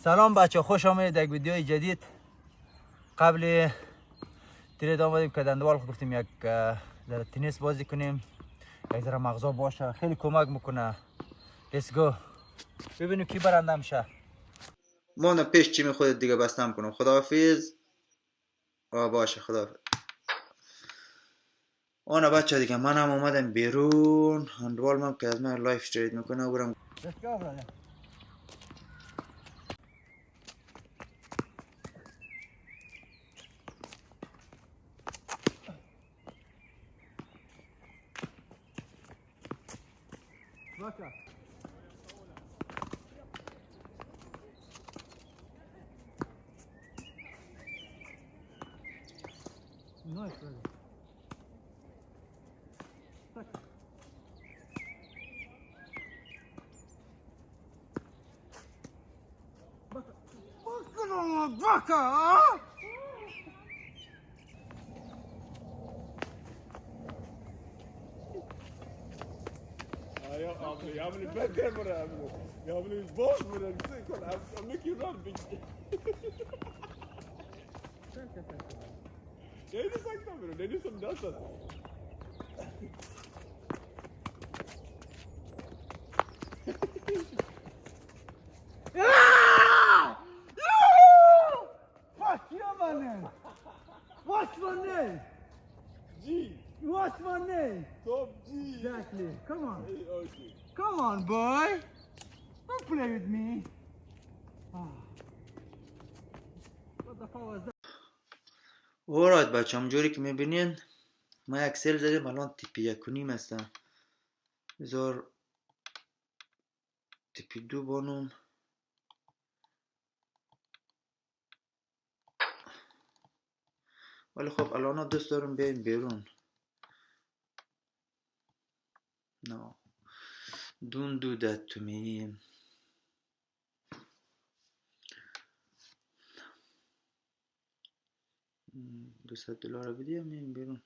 سلام بچه، خوش آمدید در یک ویدیوی جدید. قبل ترید آمدیم که دندوال گفتیم یک ذره تنیس بازی کنیم، یک ذره مغزا باشه، خیلی کمک میکنه. لیتس گو ببینیم کی برنده میشه. ما نه پیش چی خودت دیگه بستم کنم. خداحافظ. باشه خداحافظ. آنه بچه دیگه منم اومدم بیرون. هندوال من که از من لایف استرید میکنه برم. Let's go brother. Vaca. Nice brother. Vaca! يا عملي بدر مرة يا عملي البوس مرة I'm making run big. Ya ini sakta bro, ne diyorsun nasıl? Fuck you, man! What's my name? G. What's my name? Top G. Exactly. Come on. Okay. Come on, boy. Don't play with me. What the fuck was that? Alright بچه، همونجوری که میبینین ما یک سیل زدیم. الان تیپی 1.5 هستم. بذار تیپی 2 بانم. ولی خب الان دوست دارم بیایم بیرون. No, don't do that to me. $200 بدیم میایم بیرون.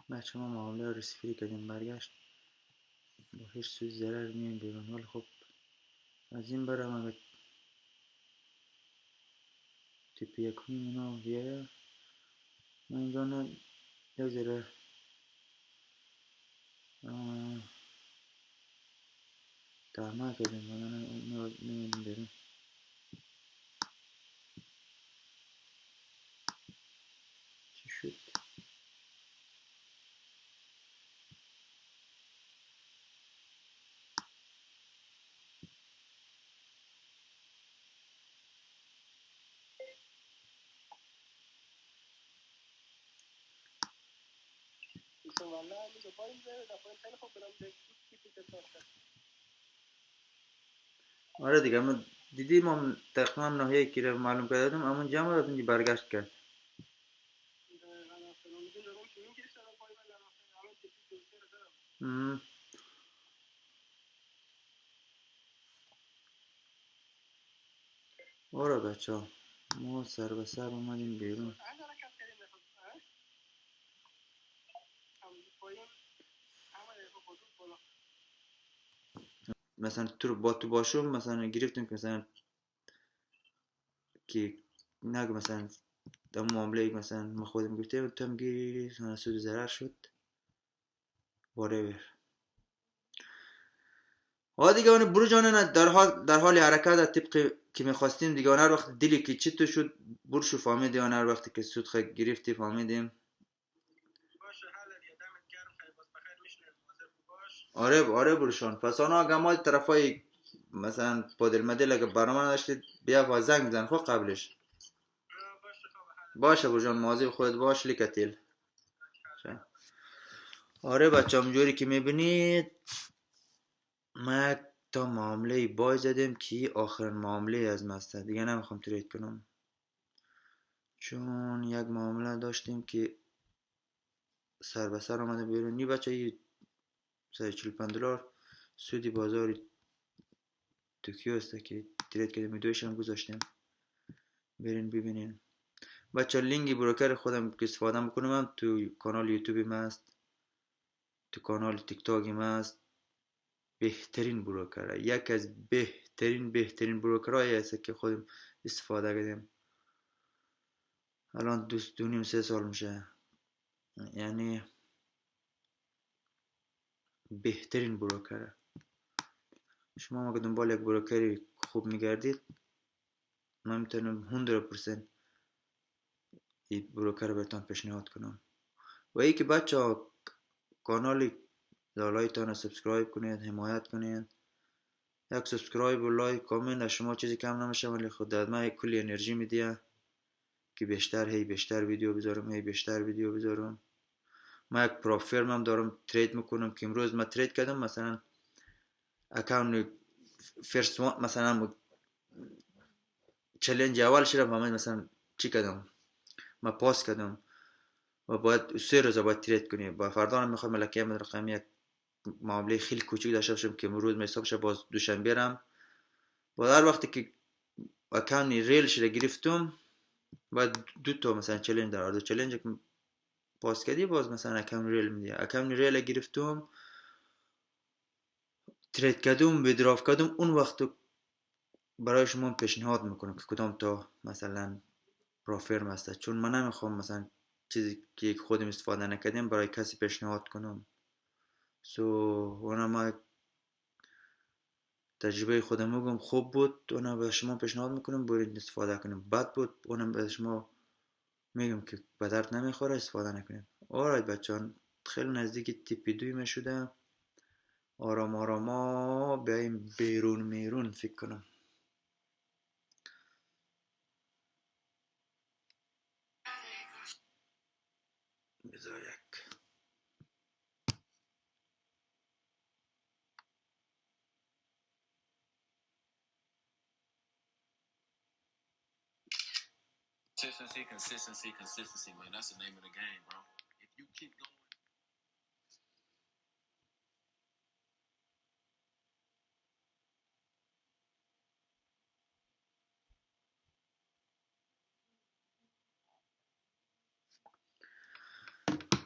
بچه ما معامله رسیفری کردیم، برگشت با هیچ سوی ضرر میایم بیرون. ولی خب از این برم اگر تیپی 1.5 اینا بیایه ما اینجا نه یک ذره تحمل کردیم و نمیدیم بیرون. چی شد؟ آره دیگه ما دیدی ما تقریبا ناحیه کی رو معلوم کردیم، همون جمع دادیم برگشت کرد. آره بچه ها ما سر به سر اومدیم بیرون. مثلا تو با تو باشم مثلا گرفتیم که مثلا که نگه مثلا در معامله مثلا ما خودم گرفتیم و تو هم گیری سود ضرر شد. whatever. دیگه اون برو جانه در حال حرکت طبق که میخواستیم دیگه. هر وقت دلی که چی تو شد برو شو فهمیدی. هر وقتی که سود خیلی گرفتی فهمیدیم. آره بروشان. پس آنها اگه ما طرفای مثلا پادل مدل اگه برنامه نداشتید بیا و زنگ بزن خب قبلش. باشه بروشان مواظب خودت باش لیکتیل. آره بچه همونجوری که میبینید ما تا معامله بای زدیم که آخرین معامله از مستر دیگه نمیخوام ترید کنم، چون یک معامله داشتیم که سر به سر آمده بیرون. نی بچه ای $145 سودی بازار توکیو است که ترید کردیم، ویدیوش هم گذاشتیم، برین ببینین. بچه لینک بروکر خودم که استفاده میکنم هم تو کانال یوتیوبی هست، تو کانال تیک تاکی هست. بهترین بروکره، یک از بهترین بروکرهایی هست که خودم استفاده کردیم. الان دو نیم سه سال میشه، یعنی بهترین بروکره. شما اگه دنبال یک بروکری خوب میگردید، من میتونم 100% این بروکر برتان پیشنهاد کنم. و ای که بچه ها کانال لالایتان سبسکرایب کنید، حمایت کنید. یک سبسکرایب و لایک کامنت از شما چیزی کم نمیشه، ولی خود من کلی انرژی میدیه که بیشتر ویدیو بذارم. من یک پروفرم هم دارم ترید میکنم که امروز من ترید کردم، مثلا اکاونت فرست وان، مثلا چالش اول شدم همین، مثلا چی کردم، من پاس کردم و باید 3 روز باید ترید کنی. با فردا هم میخوام ملکه من رقمی یک معامله خیلی کوچیک داشته باشم که امروز حسابش باز دوشنبه رم. باز هر وقتی که اکاونت ریل شده گرفتم، باید 2 تا مثلا چالش داره، دو چالش که پاس کردی باز مثلا اکاونت ریل میدی. اکاونت ریل گرفتم، ترید کردم، ویدراف کردم، اون وقت برای شما پیشنهاد میکنم که کدام تا مثلا پروفرم هست، چون من نمیخوام مثلا چیزی که خودم استفاده نکردیم برای کسی پیشنهاد کنم. اونم تجربه خودم میگم خوب بود، اونم به شما پیشنهاد میکنم برید استفاده کنیم. بد بود اونم به شما میگم که به درد نمیخوره، استفاده نکنید. آرایت بچه‌ها، خیلی نزدیک تیپی 2 میشده. آرام آراما بیایم بیرون فکر کنم. بذار یک Consistency, man. That's the name of the game, bro. If you keep going.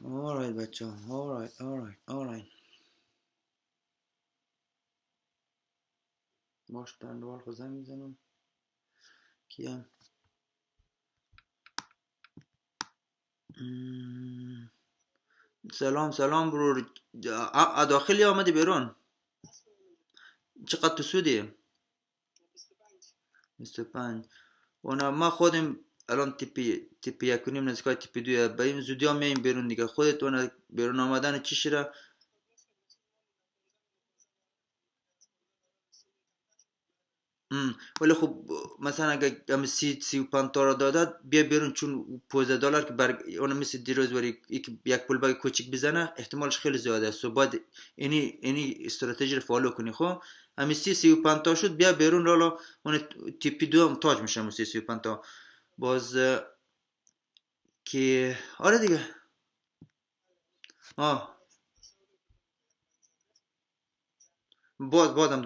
آرایت بچه ها، آرایت باش. دندوال خود زنگ میزنم کیم. سلام برور. داخلی آمدی بیرون؟ چقدر تو سودی؟ 25. اونا ما خودم الان تیپی 1.5 نزدیکای تیپی 2 به این زودی ها میاییم بیرون دیگه. خودت اونا بیرون آمدن چی شده؟ ولی خب مثلا اگه هم 30 و 5 تا را دادد بیا بیرون، چون $15 که اون مثل دیروز وری یک پول بگ کوچیک بزنه احتمالش خیلی زیاده است. باید اینی استراتژی رو فالو کنی. خب همین 30 و 5 تا شد، بیا بیرون. رالا اون تیپی 2 هم تاج میشه 30 و 5 تا باز که آره دیگه. بازم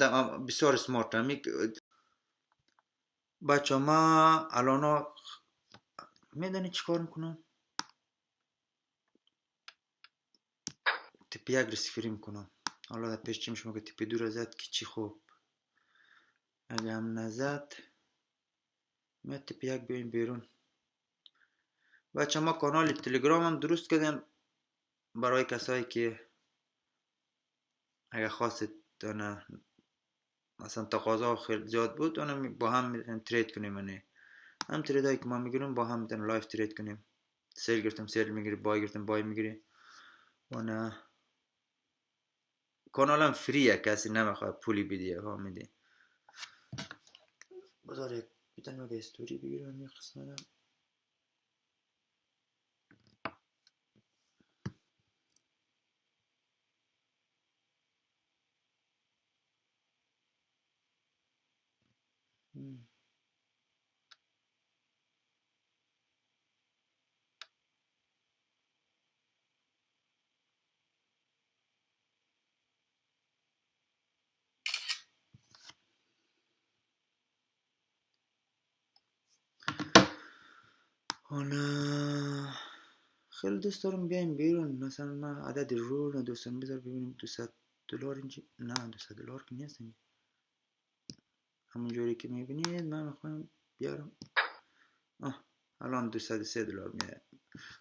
بسیار سمارت هم بچه. ما الان میدونی چی کار میکنم؟ تیپی 1 ریسیفری میکنم. حالا در پیش چی میشه که تیپی 2 رو زد که چی خوب. اگه هم نزد میاد تیپی 1 بیایم بیرون. بچه ما کانال تلگرام هم درست کردیم برای کسایی که اگه خواستید مثلا تقاضا خیلی زیاد بود با هم میتونیم ترید کنیم. هم ترید هایی که ما میگیریم با هم میتونیم لایف ترید کنیم. سیل گرفتم سیل میگیری، بای گرفتم بای میگیری. کانال هم فریه، کسی نمیخواد پولی بدیه ها میدی. بذار یک بیتن به استوری بگیرم یه قسمت. حالا خیلی دوست دارم بیایم بیرون. مثلا من عدد رو دوستان بذار ببینیم. $200 اینجا نه، $200 که نیست اینجا. همون جوری که میبینید من میخوایم بیارم. الان $203 میاد.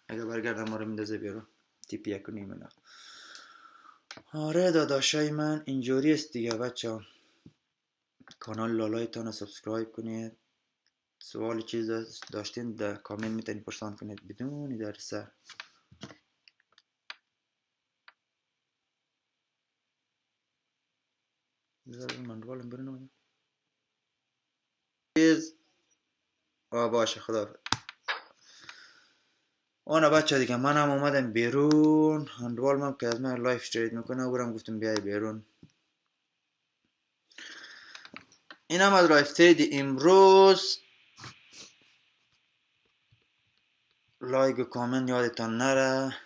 اگه برگردم ما رو میندازه بیارم تیپ 1.5 نه. آره داداشای من اینجوری است دیگه بچه ها. کانال لالایتان رو سابسکرایب کنید. سوال چیز داشتین در کامنت میتونید پرسان کنید بدون در سر. بذار من روالم برنامه باشه. خدا آنا بچه دیگه منم اومدم بیرون. هندوال من که از من لایف ترید میکنه برم گفتم بیای بیرون. این هم از لایف ترید امروز. لایک و کامنت یادتان نره،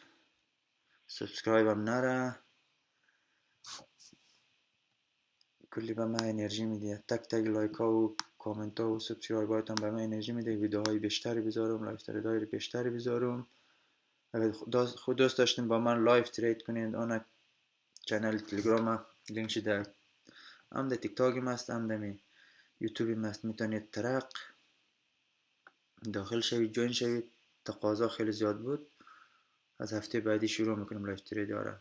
سبسکرایب هم نره. کلی به من انرژی میده. تک تک لایک ها و کامنت ها و سبسکرایب هایتان به من انرژی میده. ویدیوهای بیشتری بذارم، لایف تریدهای بیشتری بذارم. اگر خود دوست داشتین با من لایف ترید کنید، آن چنل تلگرام لینکش در هم در تیک تاک هست، هم در یوتیوب هست. میتونید ترق داخل شوید، جوین شوید. تقاضا خیلی زیاد بود. از هفته بعدی شروع میکنیم لایف ترید. آره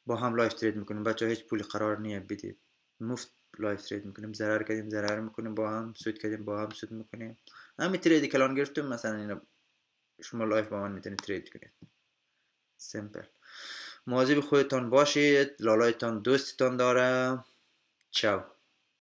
با هم لایف ترید میکنیم بچه ها. هیچ پولی قرار نیه بدید، مفت لایف ترید میکنیم. ضرر کردیم ضرر میکنیم با هم، سود کردیم با هم سود میکنیم. همین تریدی کلان گرفتیم مثلا اینا شما لایف با من میتونید ترید کنید. سیمپل. مواظب خودتان باشید. لالایتان دوستتان داره. چاو.